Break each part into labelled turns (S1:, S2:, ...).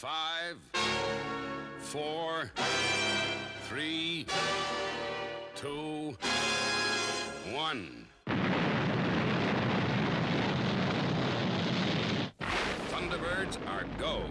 S1: 5, 4, 3, 2, 1. Thunderbirds are go.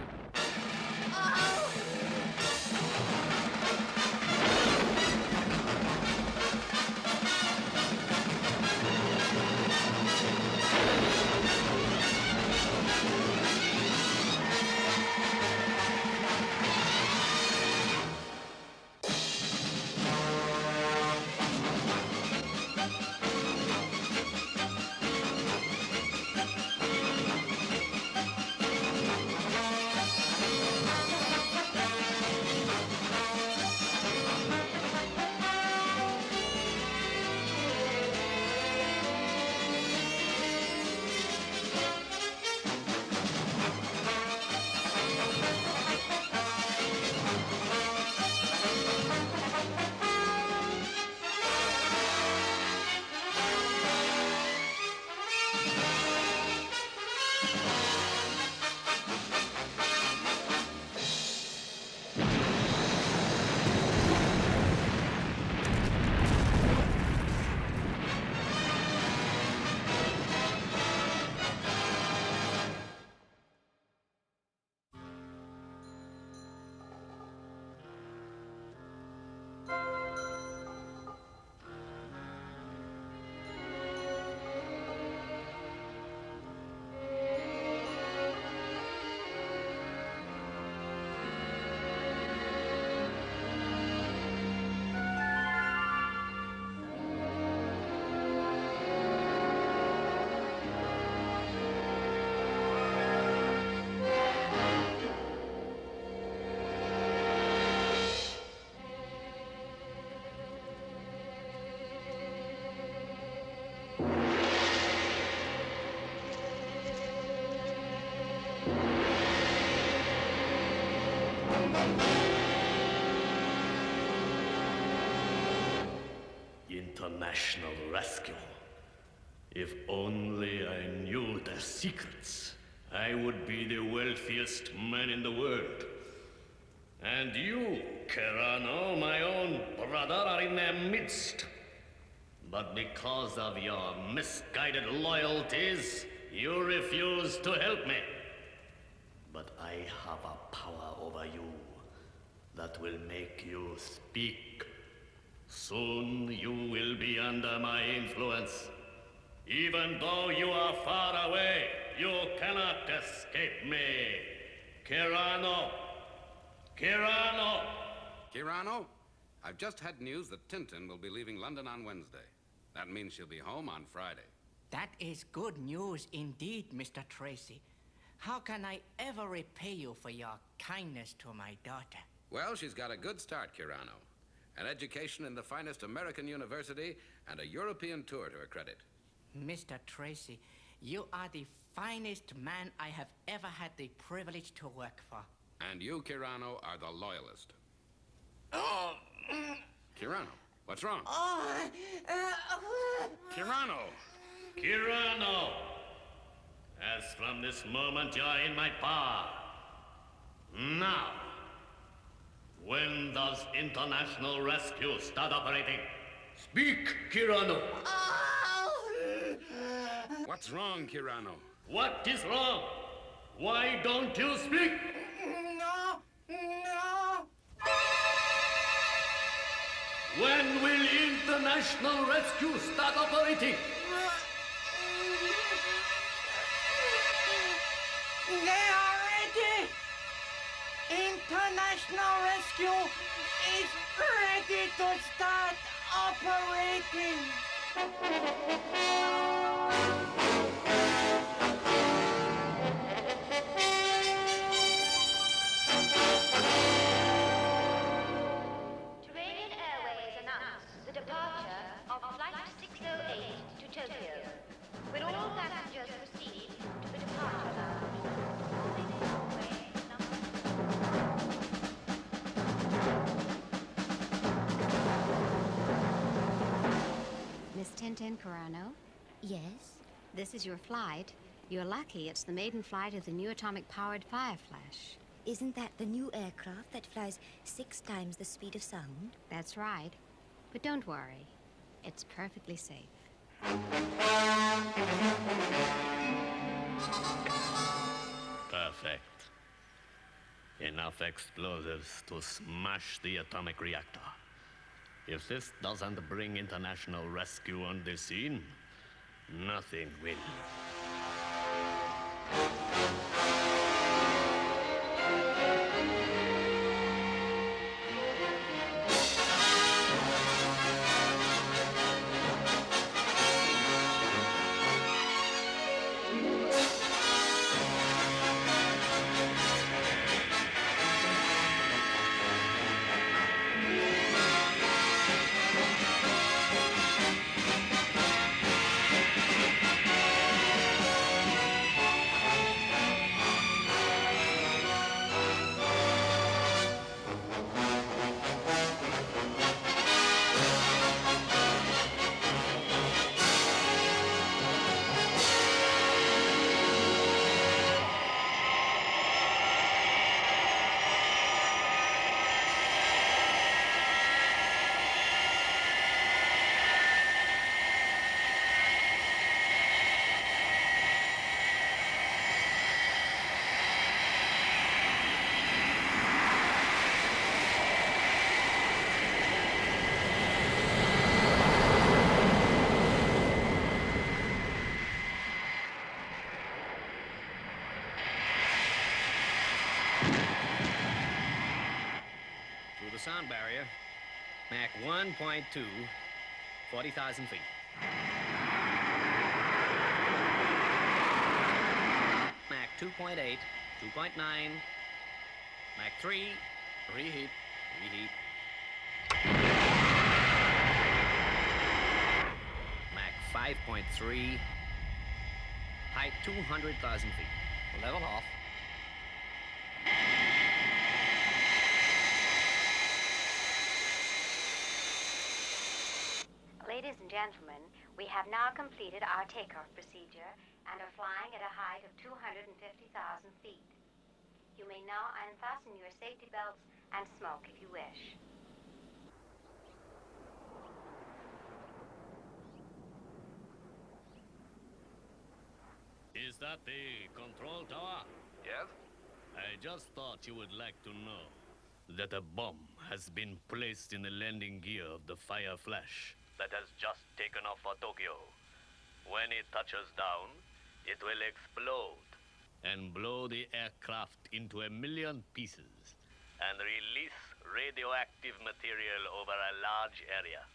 S2: International rescue. If only I knew their secrets, I would be the wealthiest man in the world. And you, Kerano, my own brother, are in their midst. But because of your misguided loyalties, you refuse to help me. But I have a power over you that will make you speak. Soon you will be under my influence. Even though you are far away, you cannot escape me. Kerano! Kerano!
S1: Kirano, I've just had news that Tintin will be leaving London on Wednesday. That means she'll be home on Friday.
S3: That is good news indeed, Mr. Tracy. How can I ever repay you for your kindness to my daughter?
S1: Well, she's got a good start, Kirano. An education in the finest American university and a European tour to her credit.
S3: Mr. Tracy, you are the finest man I have ever had the privilege to work for.
S1: And you, Kirano, are the loyalist.
S3: Oh!
S1: Kirano, what's wrong?
S3: Oh!
S1: Kirano!
S2: Kerano! As from this moment, you're in my power. Now, when does international rescue start operating? Speak, Kerano!
S1: What's wrong, Kirano?
S2: What is wrong? Why don't you speak?
S3: No! No!
S2: When will international rescue start operating?
S3: They are ready! International rescue is ready to start operating!
S4: Terranian Airways announced the departure of Flight 608 to Tokyo. Will all passengers proceed to the departure lounge?
S5: Miss Tintin Carano? Yes? This is your flight. You're lucky it's the maiden flight of the new atomic-powered Fireflash.
S6: Isn't that the new aircraft that flies 6 times the speed of sound?
S5: That's right. But don't worry. It's perfectly safe.
S2: Perfect. Enough explosives to smash the atomic reactor. If this doesn't bring international rescue on the scene, nothing will.
S7: Through the sound barrier, Mach 1.2, 40,000 feet. Mach 2.8, 2.9, Mach 3, reheat. Mach 5.3, height 200,000 feet. Level off.
S4: Ladies and gentlemen, we have now completed our takeoff procedure and are flying at a height of 250,000 feet. You may now unfasten your safety belts and smoke if you wish.
S2: Is that the control tower?
S1: Yes?
S2: I just thought you would like to know that a bomb has been placed in the landing gear of the Fire Flash that has just taken off for Tokyo. When it touches down, it will explode and blow the aircraft into 1,000,000 pieces and release radioactive material over a large area.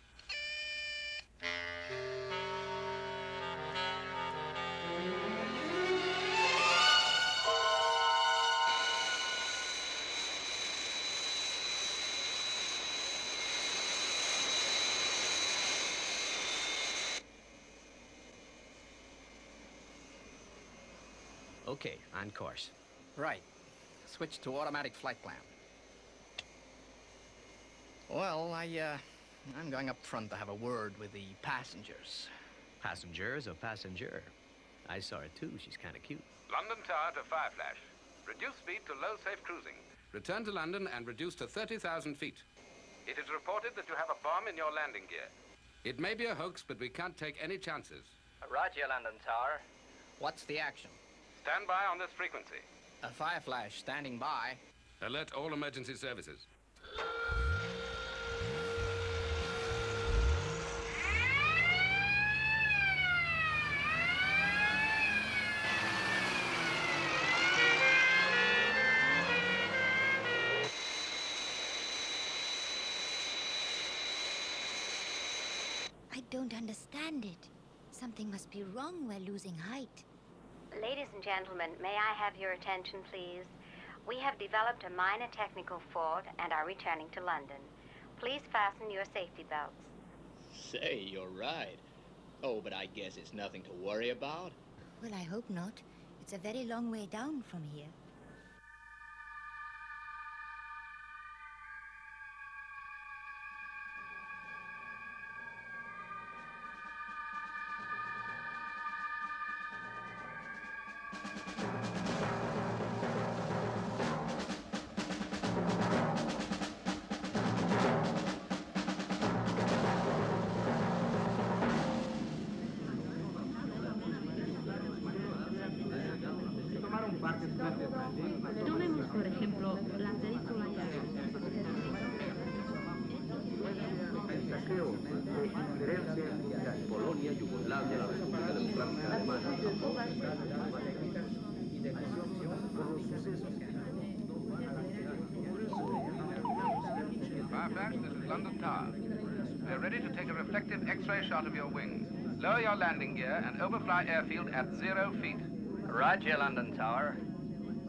S7: Okay, on course.
S3: Right. Switch to automatic flight plan. Well, I'm going up front to have a word with the passengers.
S7: Passengers or passenger? I saw her too. She's kind of cute.
S1: London Tower to Fireflash. Reduce speed to low safe cruising. Return to London and reduce to 30,000 feet. It is reported that you have a bomb in your landing gear. It may be a hoax, but we can't take any chances.
S8: Roger, London Tower.
S3: What's the action?
S1: Stand by on this frequency.
S3: A Fireflash standing by.
S1: Alert all emergency services.
S6: I don't understand it. Something must be wrong. We're losing height.
S4: Ladies and gentlemen, may I have your attention, please? We have developed a minor technical fault and are returning to London. Please fasten your safety belts.
S8: Say, you're right. Oh, but I guess it's nothing to worry about.
S6: Well, I hope not. It's a very long way down from here.
S9: Tomemos, por ejemplo, la península
S10: El saqueo de injerencia en Polonia, Yugoslavia, la República Democrática Alemana, por los sucesos.
S1: Fireflash, this is London Tower. We're ready to take a reflective X-ray shot of your wings. Lower your landing gear and overfly airfield at 0 feet.
S7: Roger, London Tower.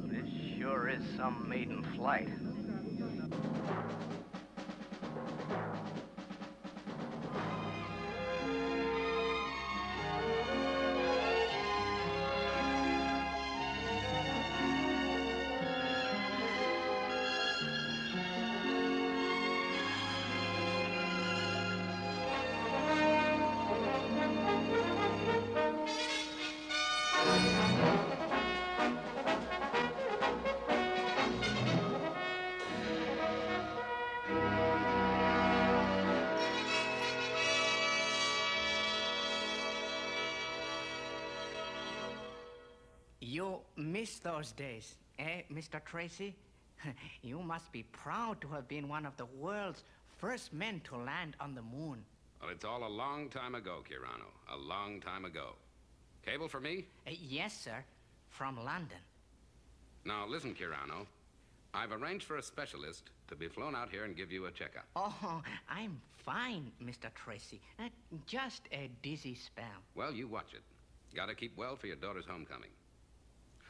S7: This sure is some maiden flight.
S3: You miss those days, eh, Mr. Tracy? You must be proud to have been one of the world's first men to land on the moon.
S1: Well, it's all a long time ago, Kirano. A long time ago. Cable for me?
S3: Yes, sir. From London.
S1: Now, listen, Kirano. I've arranged for a specialist to be flown out here and give you a checkup.
S3: Oh, I'm fine, Mr. Tracy. Just a dizzy spell.
S1: Well, you watch it. Gotta keep well for your daughter's homecoming.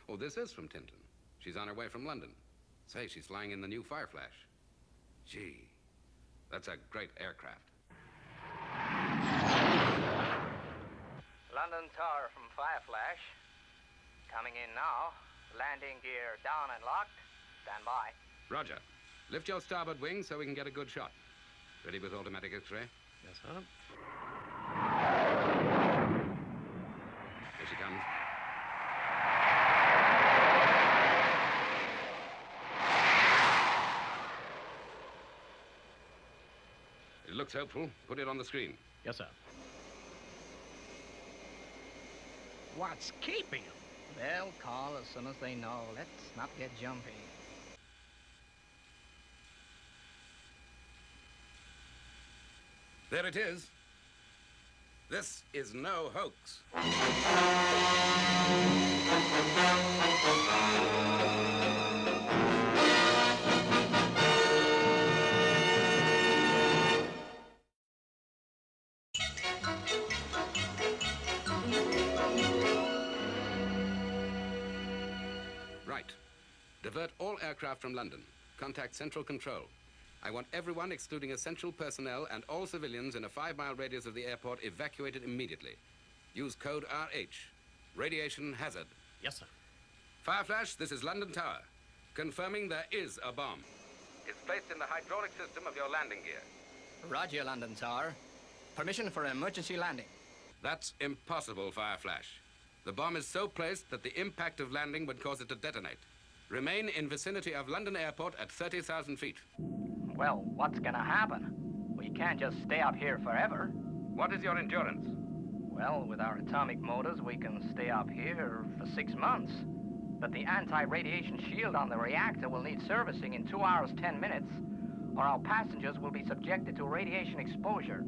S1: Oh, this is from Tinton. She's on her way from London. Say, she's flying in the new Fireflash. Gee, that's a great aircraft.
S7: London Tower from Fireflash. Coming in now. Landing gear down and locked. Stand by.
S1: Roger. Lift your starboard wing so we can get a good shot. Ready with automatic X-ray?
S7: Yes, sir.
S1: Here she comes. It looks hopeful. Put it on the screen.
S7: Yes, sir. What's keeping them? They'll call as soon as they know. Let's not get jumpy.
S1: There it is. This is no hoax. Right. Divert all aircraft from London. Contact Central Control. I want everyone, excluding essential personnel and all civilians in a 5-mile radius of the airport, evacuated immediately. Use code RH. Radiation hazard.
S7: Yes, sir.
S1: Fireflash, this is London Tower. Confirming there is a bomb. It's placed in the hydraulic system of your landing gear.
S7: Roger, London Tower. Permission for emergency landing.
S1: That's impossible, Fireflash. The bomb is so placed that the impact of landing would cause it to detonate. Remain in vicinity of London Airport at 30,000 feet.
S7: Well, what's gonna happen? We can't just stay up here forever.
S1: What is your endurance?
S7: Well, with our atomic motors, we can stay up here for 6 months. But the anti-radiation shield on the reactor will need servicing in 2 hours, 10 minutes, or our passengers will be subjected to radiation exposure.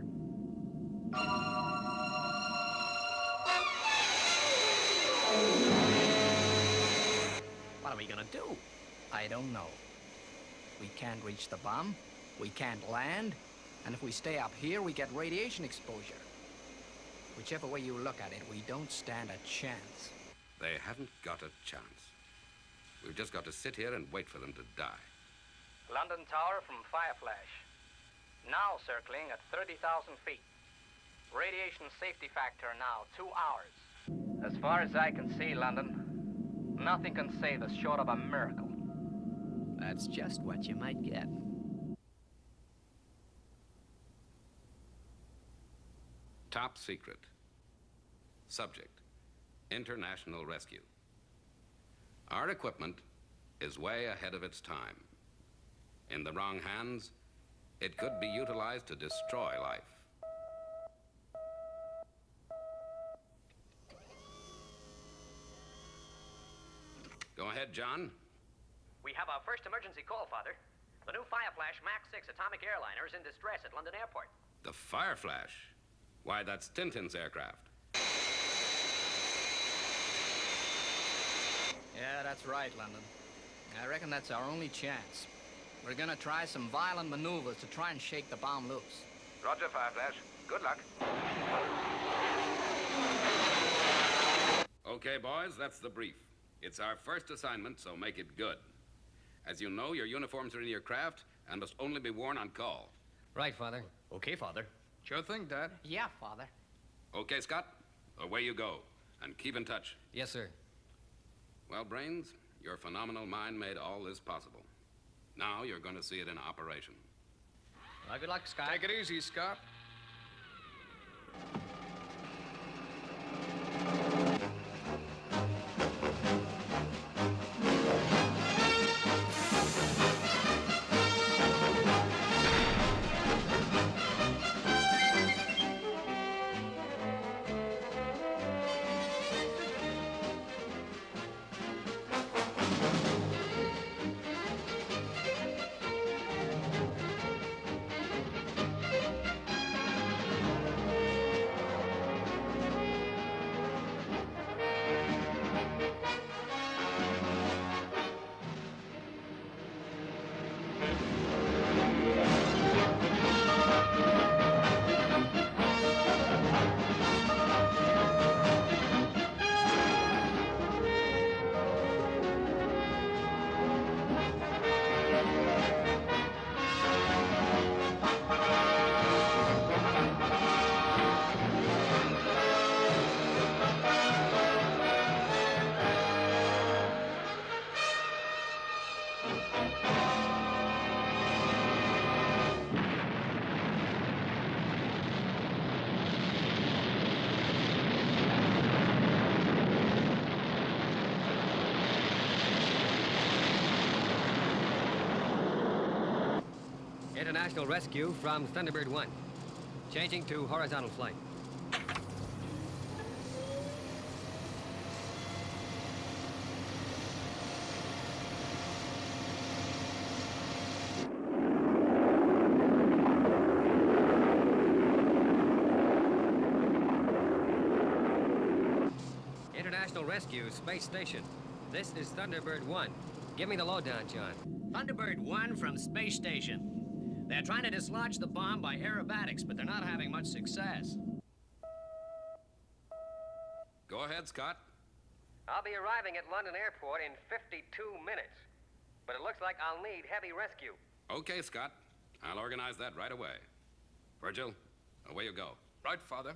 S7: What are we gonna do? I don't know. We can't reach the bomb, we can't land, and if we stay up here, we get radiation exposure. Whichever way you look at it, we don't stand a chance.
S1: They haven't got a chance. We've just got to sit here and wait for them to die.
S7: London Tower from Fireflash. Now circling at 30,000 feet. Radiation safety factor now 2 hours. As far as I can see, London, nothing can save us short of a miracle. That's just what you might get.
S1: Top secret. Subject: international rescue. Our equipment is way ahead of its time. In the wrong hands, it could be utilized to destroy life. Go ahead. ahead, John.
S7: We have our first emergency call, Father. The new Fireflash Mach 6 atomic airliner is in distress at London Airport.
S1: The Fireflash? Why, that's Tintin's aircraft.
S3: Yeah, that's right, London. I reckon that's our only chance. We're gonna try some violent maneuvers to try and shake the bomb loose.
S1: Roger, Fireflash. Good luck. Okay, boys, that's the brief. It's our first assignment, so make it good. As you know, your uniforms are in your craft and must only be worn on call.
S11: Right, Father.
S2: Okay, Father.
S12: Sure thing, Dad.
S3: Yeah, Father.
S1: Okay, Scott, away you go. And keep in touch.
S11: Yes, sir.
S1: Well, Brains, your phenomenal mind made all this possible. Now you're going to see it in operation.
S3: Well, good luck, Scott.
S12: Take it easy, Scott.
S11: International rescue from Thunderbird 1. Changing to horizontal flight. International Rescue Space Station. This is Thunderbird 1. Give me the lowdown, John.
S7: Thunderbird 1 from Space Station. They're trying to dislodge the bomb by aerobatics, but they're not having much success.
S1: Go ahead, Scott.
S11: I'll be arriving at London Airport in 52 minutes. But it looks like I'll need heavy rescue.
S1: Okay, Scott. I'll organize that right away. Virgil, away you go.
S12: Right, Father.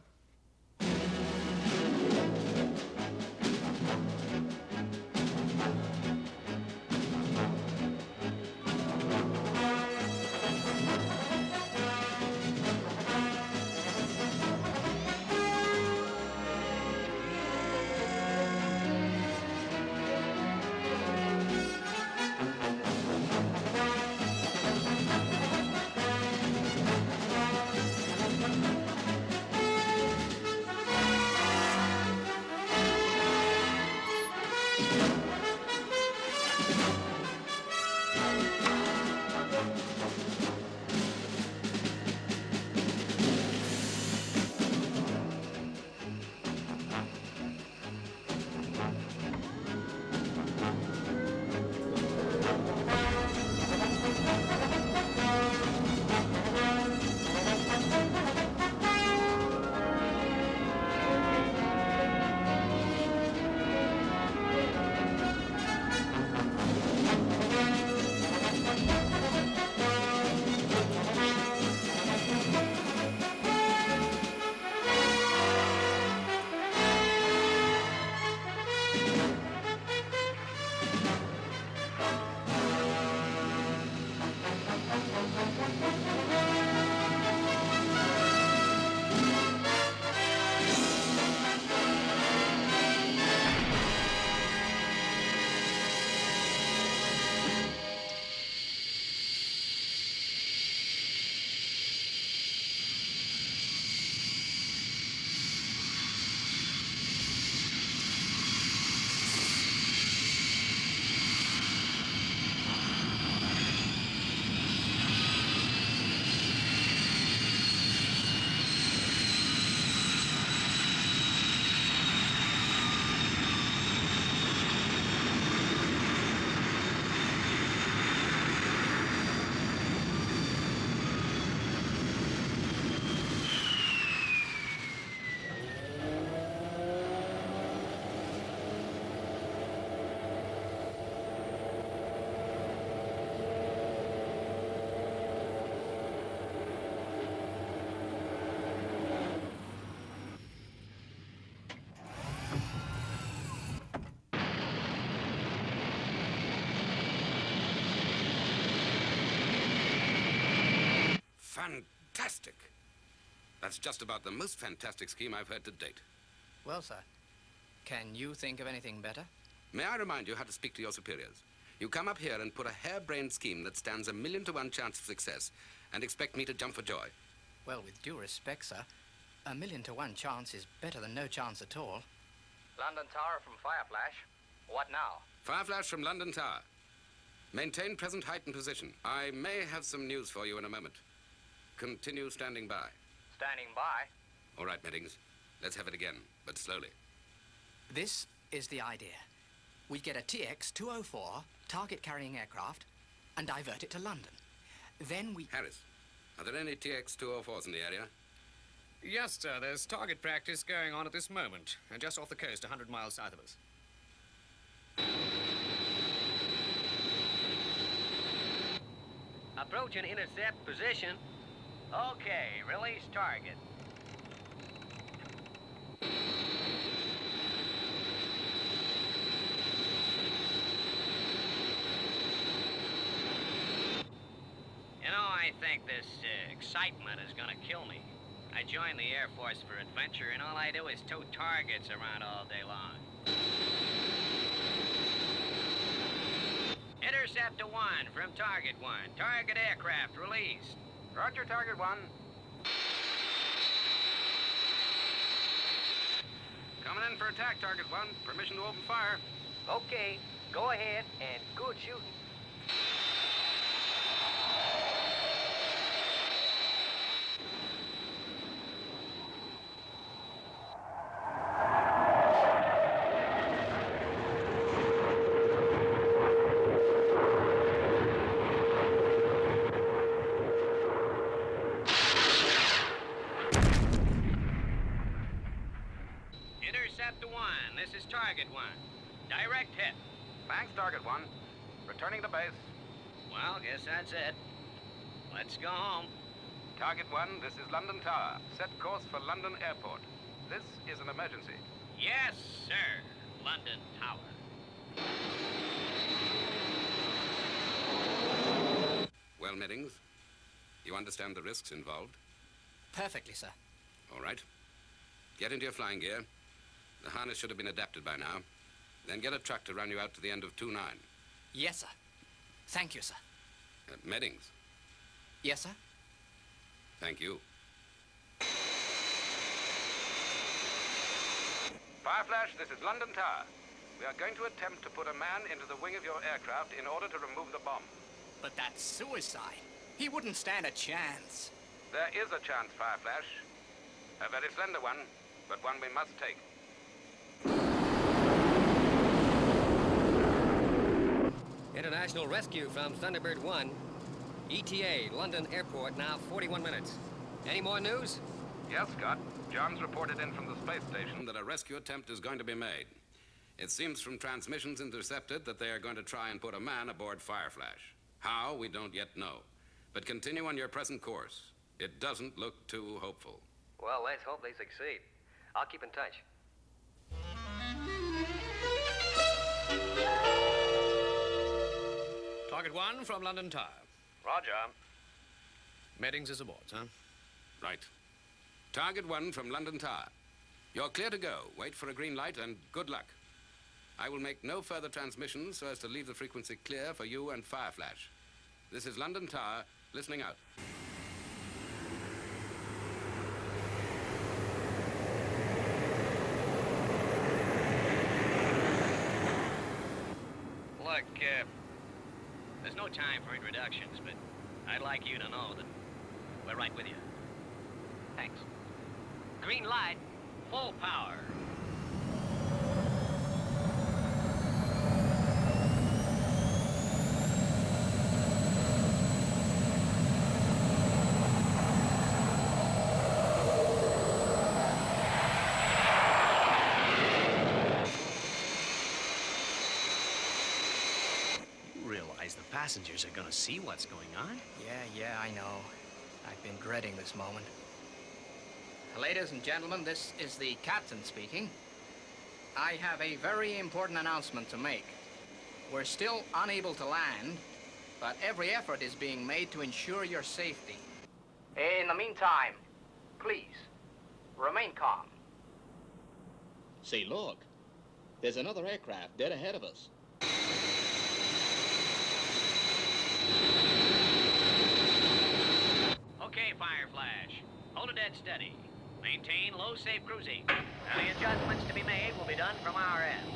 S1: Fantastic. That's just about the most fantastic scheme I've heard to date.
S3: Well, sir, can you think of anything better?
S1: May I remind you how to speak to your superiors? You come up here and put a harebrained scheme that stands 1,000,000 to 1 chance of success and expect me to jump for joy.
S3: Well, with due respect, sir, 1,000,000 to 1 chance is better than no chance at all.
S7: London Tower from Fireflash. What now?
S1: Fireflash from London Tower. Maintain present height and position. I may have some news for you in a moment. Continue standing by.
S7: Standing by?
S1: All right, Meddings. Let's have it again, but slowly.
S3: This is the idea. We get a TX-204 target-carrying aircraft and divert it to London. Then we...
S1: Harris, are there any TX-204s in the area?
S12: Yes, sir. There's target practice going on at this moment, just off the coast, 100 miles south of us.
S11: Approaching intercept position. Okay, release target.
S7: You know, I think this excitement is gonna kill me. I joined the Air Force for adventure, and all I do is tote targets around all day long. Intercept to 1 from Target 1. Target aircraft released.
S11: Roger, Target 1.
S1: Coming in for attack, Target 1. Permission to open fire.
S11: Okay, go ahead and good shooting.
S7: Intercept to 1. This is Target 1. Direct hit.
S1: Thanks, Target 1. Returning to base.
S7: Well, guess that's it. Let's go home.
S1: Target 1, this is London Tower. Set course for London Airport. This is an emergency.
S7: Yes, sir. London Tower.
S1: Well, Meddings, you understand the risks involved?
S3: Perfectly, sir.
S1: All right. Get into your flying gear. The harness should have been adapted by now. Then get a truck to run you out to the end of 2-9.
S3: Yes, sir. Thank you, sir.
S1: Meddings.
S3: Yes, sir?
S1: Thank you. Fireflash, this is London Tower. We are going to attempt to put a man into the wing of your aircraft in order to remove the bomb.
S3: But that's suicide. He wouldn't stand a chance.
S1: There is a chance, Fireflash. A very slender one, but one we must take.
S11: International rescue from Thunderbird 1. ETA, London Airport, now 41 minutes. Any more news?
S1: Yes, Scott. John's reported in from the space station that a rescue attempt is going to be made. It seems from transmissions intercepted that they are going to try and put a man aboard Fireflash. How, we don't yet know. But continue on your present course. It doesn't look too hopeful.
S11: Well, let's hope they succeed. I'll keep in touch.
S12: Target 1 from London Tower.
S7: Roger.
S12: Meddings is aboard, sir.
S1: Right. Target 1 from London Tower. You're clear to go. Wait for a green light and good luck. I will make no further transmissions so as to leave the frequency clear for you and Fireflash. This is London Tower, listening out.
S7: Look, there's no time for introductions, but I'd like you to know that we're right with you. Thanks. Green light, full power.
S2: The passengers are gonna see what's going on.
S3: Yeah, I know. I've been dreading this moment. Ladies and gentlemen, this is the captain speaking. I have a very important announcement to make. We're still unable to land, but every effort is being made to ensure your safety.
S7: In the meantime, please, remain calm.
S8: Say, look. There's another aircraft dead ahead of us.
S13: Okay, Fireflash. Hold it dead steady. Maintain low, safe cruising. Any adjustments to be made will be done from our end.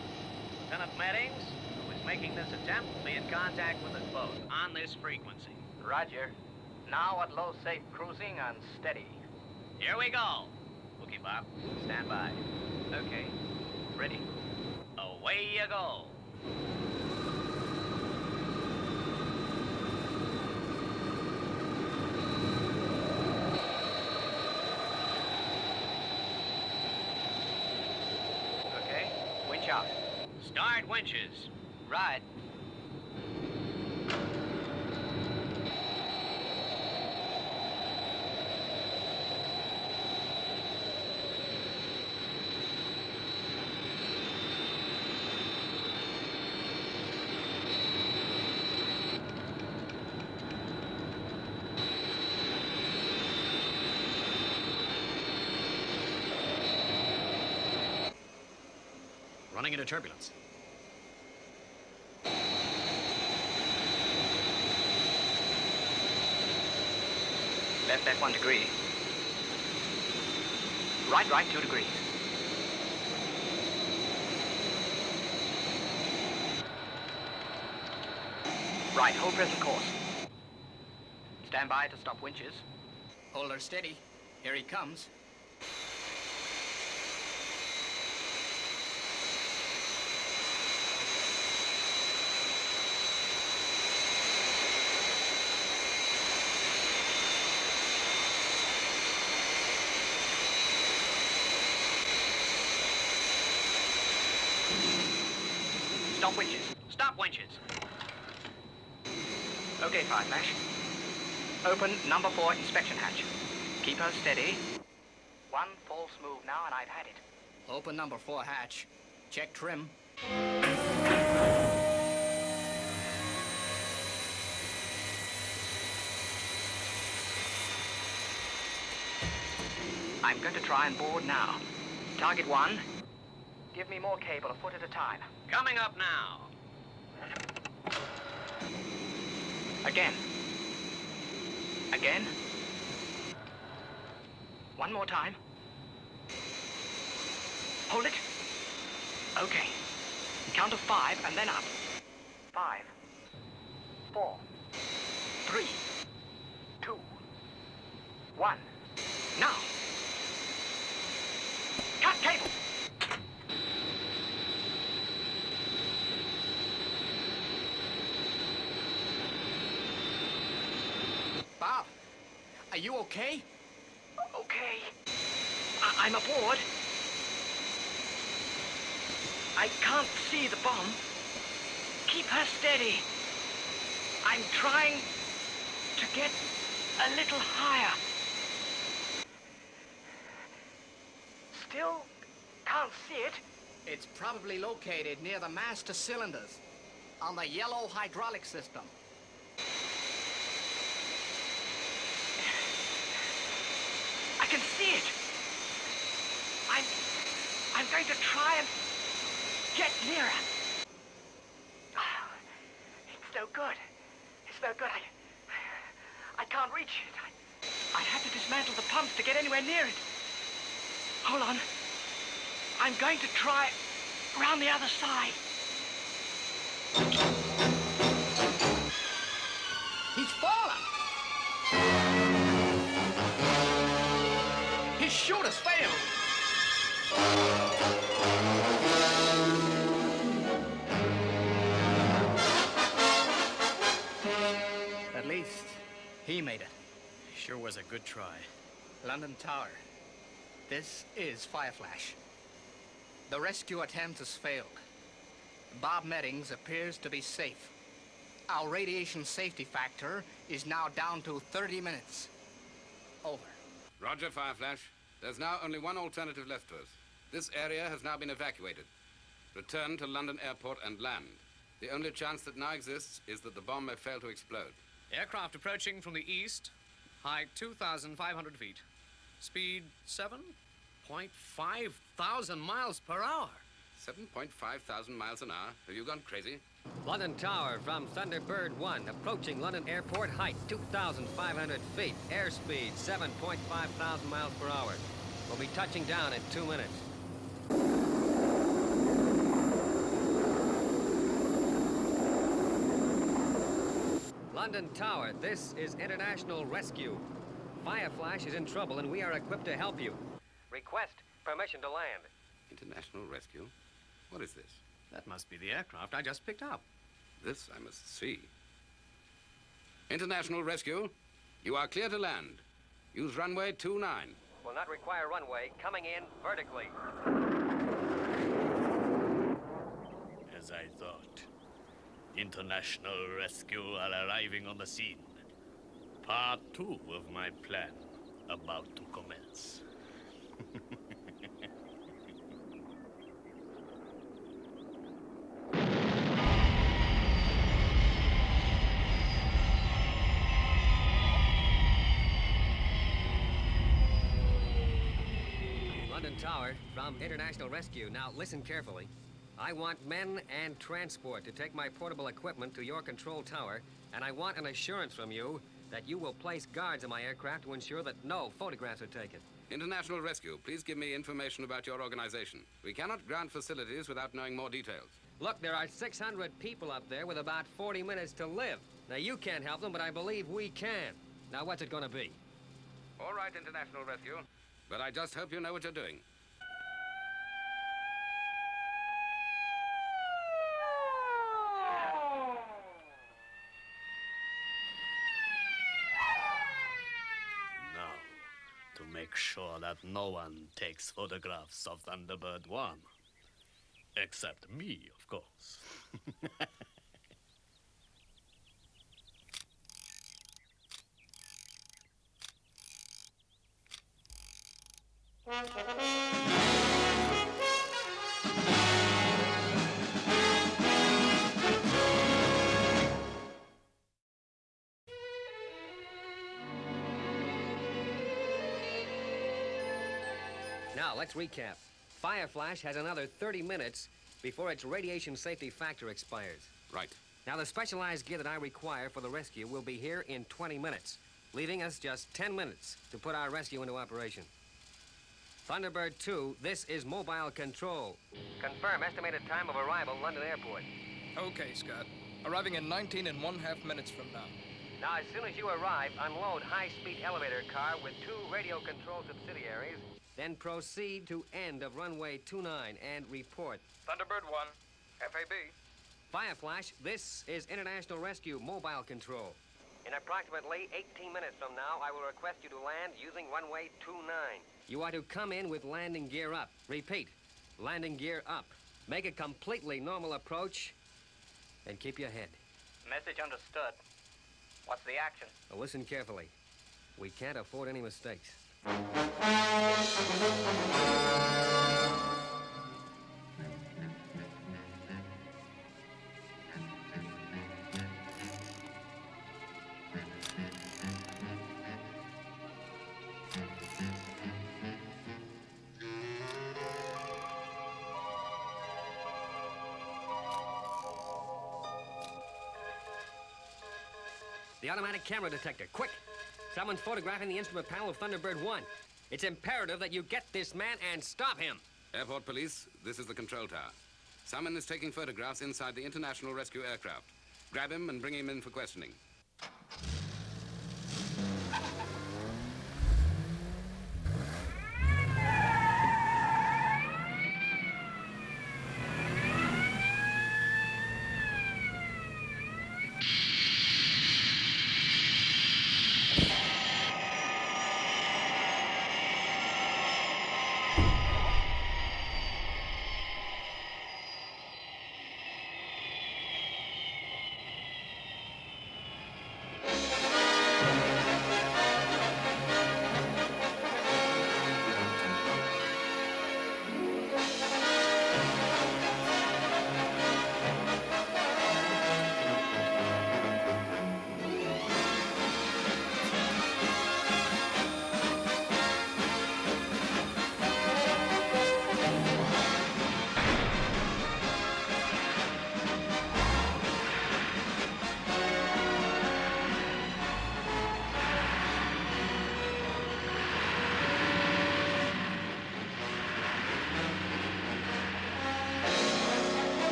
S13: Lieutenant Meddings, who is making this attempt, will be in contact with us both on this frequency.
S7: Roger. Now at low, safe cruising and steady.
S13: Here we go. Okay, Bob. Stand by.
S7: Okay. Ready.
S13: Away you go.
S7: Okay. Winch out.
S13: Start winches.
S7: Right.
S11: Running into turbulence.
S7: Left 1 degree. Right 2 degrees. Right, hold present course. Stand by to stop winches.
S3: Hold her steady. Here he comes.
S7: Stop winches.
S13: Stop winches.
S7: Okay, Fireflash. Open number 4 inspection hatch. Keep her steady. 1 false move now and I've had it.
S3: Open number 4 hatch. Check trim.
S7: I'm going to try and board now. Target 1. Give me more cable, a foot at a time.
S13: Coming up now.
S7: Again. Again. 1 more time. Hold it. Okay. Count of 5 and then up. 5, 4, 3, 2, 1. Now. Cut cable.
S3: Bob, are you okay?
S7: Okay. I'm aboard. I can't see the bomb. Keep her steady. I'm trying to get a little higher. Still can't see it.
S3: It's probably located near the master cylinders on the yellow hydraulic system.
S7: I can see it. I'm going to try and get nearer. It's no good. It's no good. I can't reach it. I have to dismantle the pumps to get anywhere near it. Hold on. I'm going to try around the other side.
S3: He's fallen! His chute has failed! At least, he made it.
S11: Sure was a good try.
S3: London Tower. This is Fireflash. The rescue attempt has failed. Bob Meddings appears to be safe. Our radiation safety factor is now down to 30 minutes. Over.
S1: Roger, Fireflash. There's now only one alternative left to us. This area has now been evacuated. Return to London Airport and land. The only chance that now exists is that the bomb may fail to explode.
S12: Aircraft approaching from the east. Height 2,500 feet. Speed 7.5 thousand miles per hour.
S1: 7.5 thousand miles an hour? Have you gone crazy?
S11: London Tower from Thunderbird 1, approaching London Airport, height 2,500 feet, airspeed 7.5 thousand miles per hour. We'll be touching down in 2 minutes. London Tower, this is International Rescue. Fireflash is in trouble and we are equipped to help you. Request permission to land.
S1: International Rescue? What is this?
S12: That must be the aircraft I just picked up.
S1: This I must see. International Rescue, you are clear to land. Use runway 29.
S11: Will not require runway, coming in vertically.
S2: As I thought. International Rescue are arriving on the scene. Part 2 of my plan about to commence.
S11: London Tower from International Rescue. Now listen carefully. I want men and transport to take my portable equipment to your control tower, and I want an assurance from you that you will place guards in my aircraft to ensure that no photographs are taken.
S1: International Rescue, please give me information about your organization. We cannot grant facilities without knowing more details.
S11: Look, there are 600 people up there with about 40 minutes to live. Now, you can't help them, but I believe we can. Now, what's it gonna be?
S1: All right, International Rescue, but I just hope you know what you're doing.
S2: To make sure that no one takes photographs of Thunderbird 1. Except me, of course.
S11: Now, let's recap. Fireflash has another 30 minutes before its radiation safety factor expires.
S1: Right.
S11: Now, the specialized gear that I require for the rescue will be here in 20 minutes, leaving us just 10 minutes to put our rescue into operation. Thunderbird 2, this is mobile control. Confirm estimated time of arrival, London Airport.
S14: Okay, Scott. Arriving in 19½ minutes from now.
S11: Now, as soon as you arrive, unload high-speed elevator car with 2 radio control subsidiaries, then proceed to end of runway 29 and report.
S14: Thunderbird 1, FAB.
S11: Fireflash, this is International Rescue Mobile Control. In approximately 18 minutes from now, I will request you to land using runway 29. You are to come in with landing gear up. Repeat, landing gear up. Make a completely normal approach and keep your head.
S7: Message understood. What's the action?
S11: Now listen carefully. We can't afford any mistakes. The automatic camera detector, quick! Someone's photographing the instrument panel of Thunderbird 1. It's imperative that you get this man and stop him.
S1: Airport police, this is the control tower. Someone is taking photographs inside the International Rescue aircraft. Grab him and bring him in for questioning.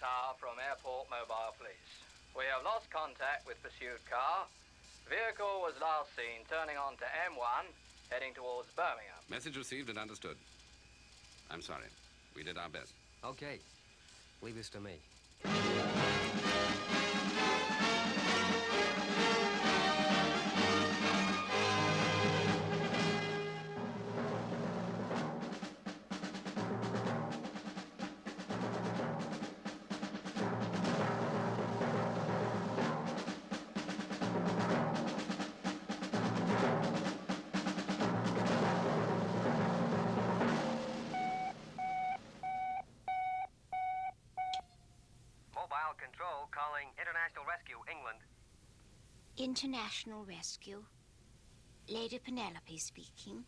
S7: Tower from Airport Mobile Police. We have lost contact with pursued car. Vehicle was last seen turning onto M1, heading towards Birmingham.
S1: Message received and understood. I'm sorry. We did our best.
S11: Okay. Leave this to me.
S13: Mobile Control calling International Rescue, England.
S6: International Rescue. Lady Penelope speaking.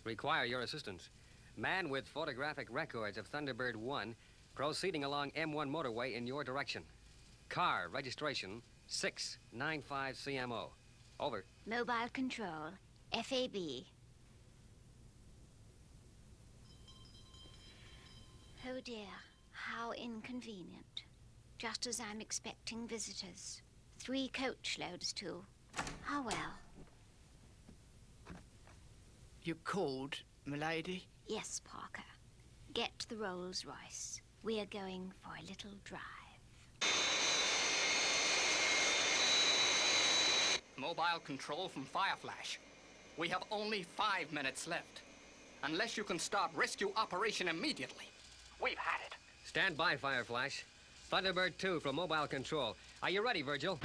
S11: Require your assistance. Man with photographic records of Thunderbird 1 proceeding along M1 motorway in your direction. Car registration 695 CMO. Over.
S6: Mobile Control. FAB. Oh dear, how inconvenient. Just as I'm expecting visitors. 3 coach loads too. How well.
S3: You called, milady?
S6: Yes, Parker. Get the Rolls Royce. We're going for a little drive.
S3: Mobile Control from Fireflash. We have only 5 minutes left. Unless you can start rescue operation immediately. We've had it.
S11: Stand by, Fireflash. Thunderbird 2 from Mobile Control. Are you ready, Virgil?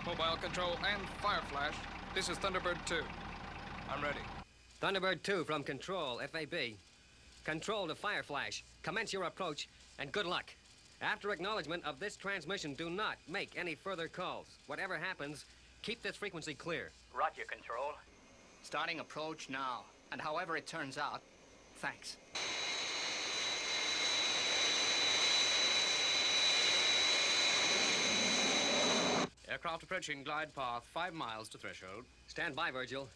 S14: Mobile Control and Fireflash. This is Thunderbird 2. I'm ready.
S11: Thunderbird 2 from Control, FAB. Control to Fireflash. Commence your approach, and good luck. After acknowledgement of this transmission, do not make any further calls. Whatever happens, keep this frequency clear.
S7: Roger, Control.
S3: Starting approach now. And however it turns out, thanks.
S12: Aircraft approaching glide path 5 miles to threshold.
S11: Stand by, Virgil.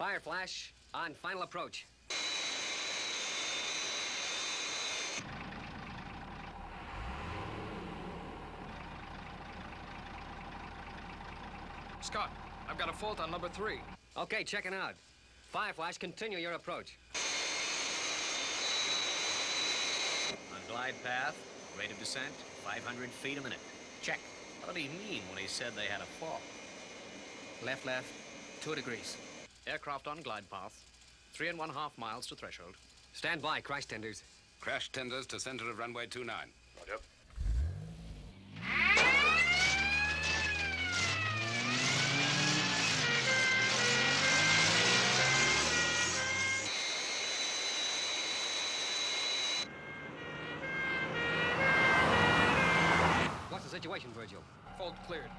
S11: Fireflash on final approach.
S14: Scott, I've got a fault on number 3.
S11: Okay, checking out. Fireflash, continue your approach.
S13: On glide path, rate of descent, 500 feet a minute.
S3: Check.
S13: What did he mean when he said they had a fall?
S3: Left, 2 degrees.
S12: Aircraft on glide path 3.5 miles to threshold.
S11: Stand by, crash tenders.
S1: Crash tenders to center of runway 29.
S12: Roger.
S11: What's the situation, Virgil?
S14: Fault cleared.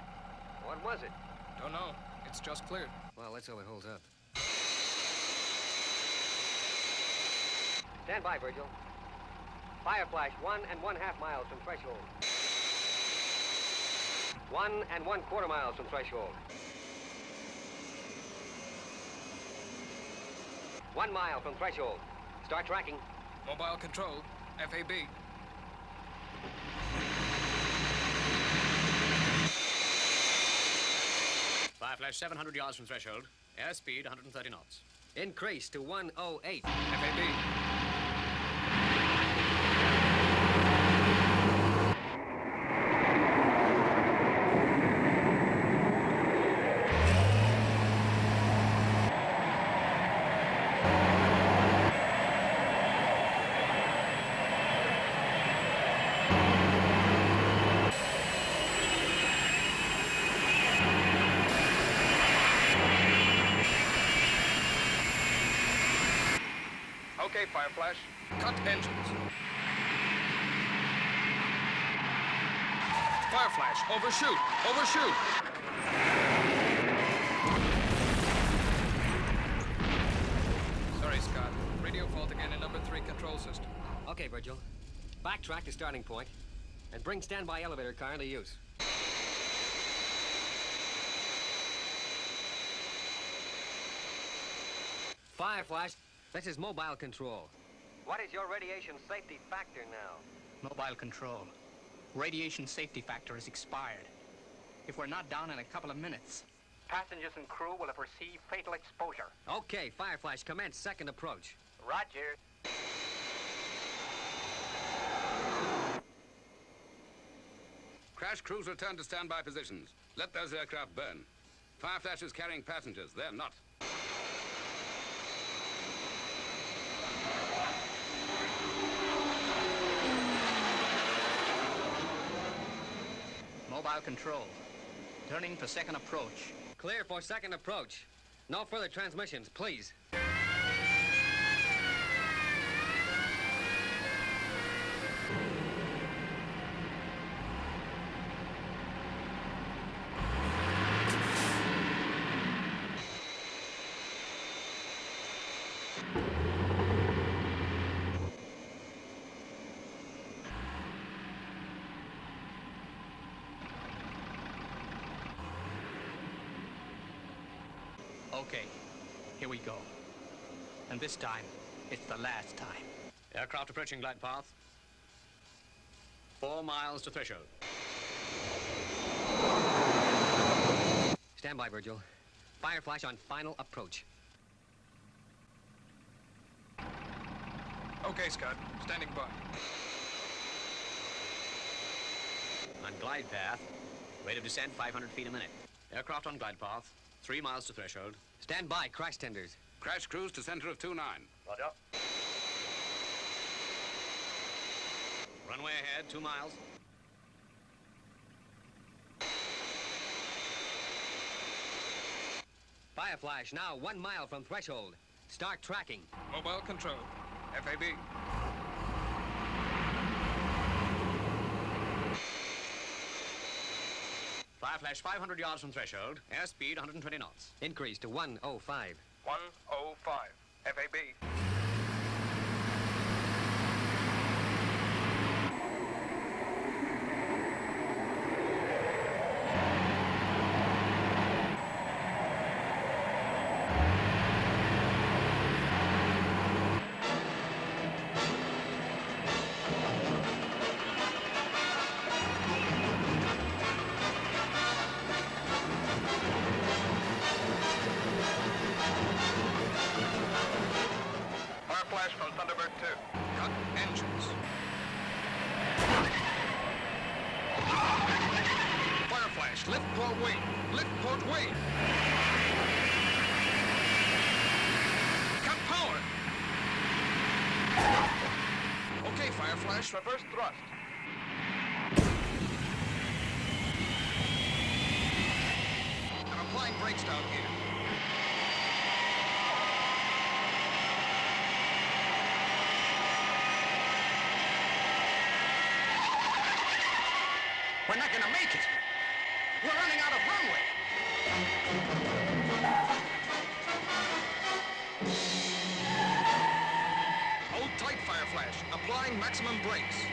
S11: What was it?
S14: Don't know. It's just cleared.
S11: Well, let's hope it holds up. Stand by, Virgil. Fireflash, 1.5 miles from threshold. 1.25 miles from threshold. 1 mile from threshold. Start tracking.
S14: Mobile Control, FAB.
S12: Fireflash 700 yards from threshold. Airspeed 130 knots.
S11: Increase to 108.
S14: FAB. Okay, Fireflash. Cut engines. Fireflash, overshoot! Overshoot! Sorry, Scott. Radio fault again in number 3 control system.
S11: Okay, Virgil. Backtrack to starting point and bring standby elevator car into use. Fireflash, this is mobile control. What is your radiation safety factor now?
S3: Mobile control. Radiation safety factor is expired. If we're not down in a couple of minutes,
S7: Passengers and crew will have received fatal exposure.
S11: Okay, Fireflash, commence second approach.
S7: Roger.
S1: Crash crews return to standby positions. Let those aircraft burn. Fireflash is carrying passengers. They're not.
S3: mobile control. Turning for second approach.
S11: Clear for second approach. No further transmissions, please.
S3: Okay, here we go. And this time, it's the last time.
S12: Aircraft approaching glide path. 4 miles to threshold.
S11: Stand by, Virgil. Fireflash on final approach.
S14: Okay, Scott. Standing by.
S12: On glide path, rate of descent 500 feet a minute. Aircraft on glide path, 3 miles to threshold.
S11: Stand by, crash tenders.
S1: Crash cruise to center of 29.
S12: Roger. Runway ahead, 2 miles.
S11: Fireflash now 1 mile from threshold. Start tracking.
S14: Mobile control. FAB.
S12: Fireflash 500 yards from threshold. Airspeed 120 knots.
S11: Increase to 105.
S14: 105. FAB. Flash from Thunderbird 2. Cut engines. Fireflash, lift port wing. Lift port wing. Cut power. Okay, Fireflash, reverse thrust. I'm applying brakes down here. We're not gonna make it. We're running out of runway. Hold tight, Fireflash. Applying maximum brakes.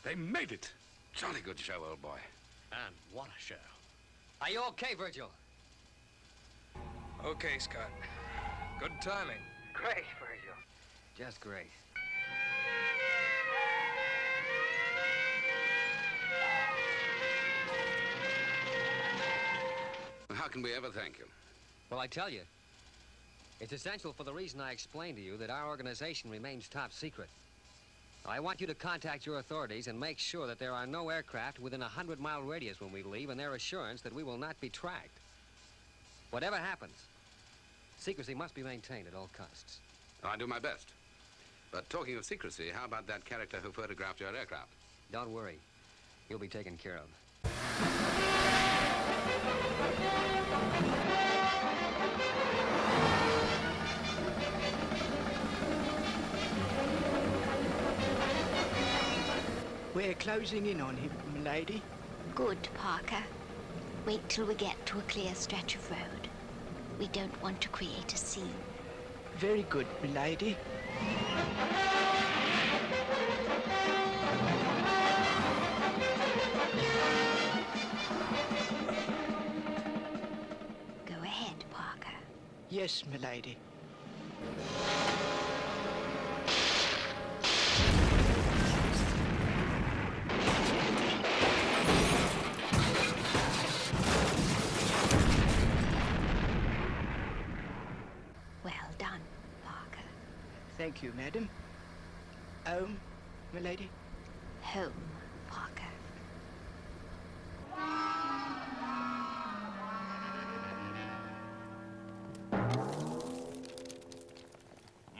S1: They made it. Jolly good show, old boy.
S12: And what a show.
S11: Are you okay, Virgil?
S14: Okay, Scott. Good timing.
S3: Great, Virgil.
S11: Just great.
S1: How can we ever thank you?
S11: Well, I tell you, it's essential for the reason I explained to you that our organization remains top secret. I want you to contact your authorities and make sure that there are no aircraft within a 100-mile radius when we leave, and their assurance that we will not be tracked. Whatever happens, secrecy must be maintained at all costs.
S1: I'll do my best. But talking of secrecy, how about that character who photographed your aircraft?
S11: Don't worry. He'll be taken care of.
S15: We're closing in on him, milady.
S6: Good, Parker. Wait till we get to a clear stretch of road. We don't want to create a scene.
S15: Very good, milady.
S6: Go ahead, Parker.
S15: Yes, milady.
S6: Well done, Parker.
S15: Thank you, madam. Home, milady?
S6: Home, Parker.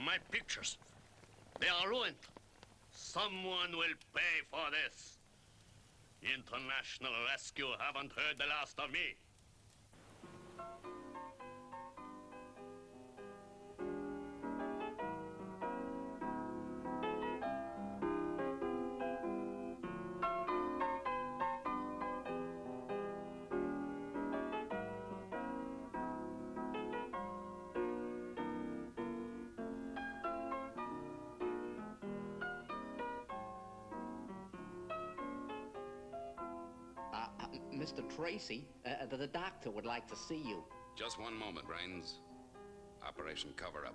S2: My pictures. They are ruined. Someone will pay for this. International Rescue haven't heard the last of me.
S3: Mr. Tracy, the doctor would like to see you.
S1: Just one moment, Brains. Operation Cover-Up.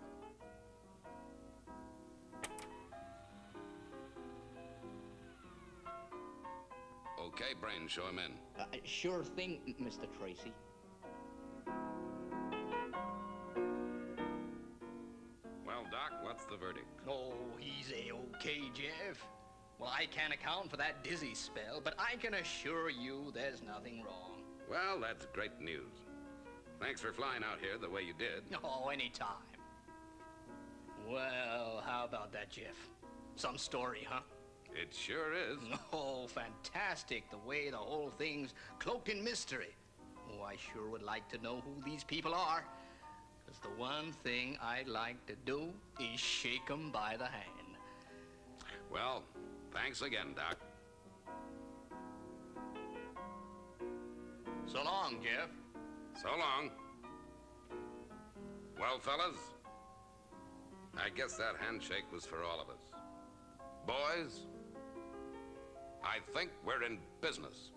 S1: Okay, Brains, show him in.
S3: Sure thing, Mr. Tracy.
S1: Well, Doc, what's the verdict?
S3: Oh, he's A-okay, Jeff. Well, I can't account for that dizzy spell, but I can assure you there's nothing wrong.
S1: Well, that's great news. Thanks for flying out here the way you did.
S3: Oh, anytime. Well, how about that, Jeff? Some story, huh?
S1: It sure is.
S3: Oh, fantastic, the way the whole thing's cloaked in mystery. Oh, I sure would like to know who these people are. Because the one thing I'd like to do is shake 'em by the hand.
S1: Well, thanks again, Doc.
S3: So long, Jeff.
S1: So long. Well, fellas, I guess that handshake was for all of us. Boys, I think we're in business.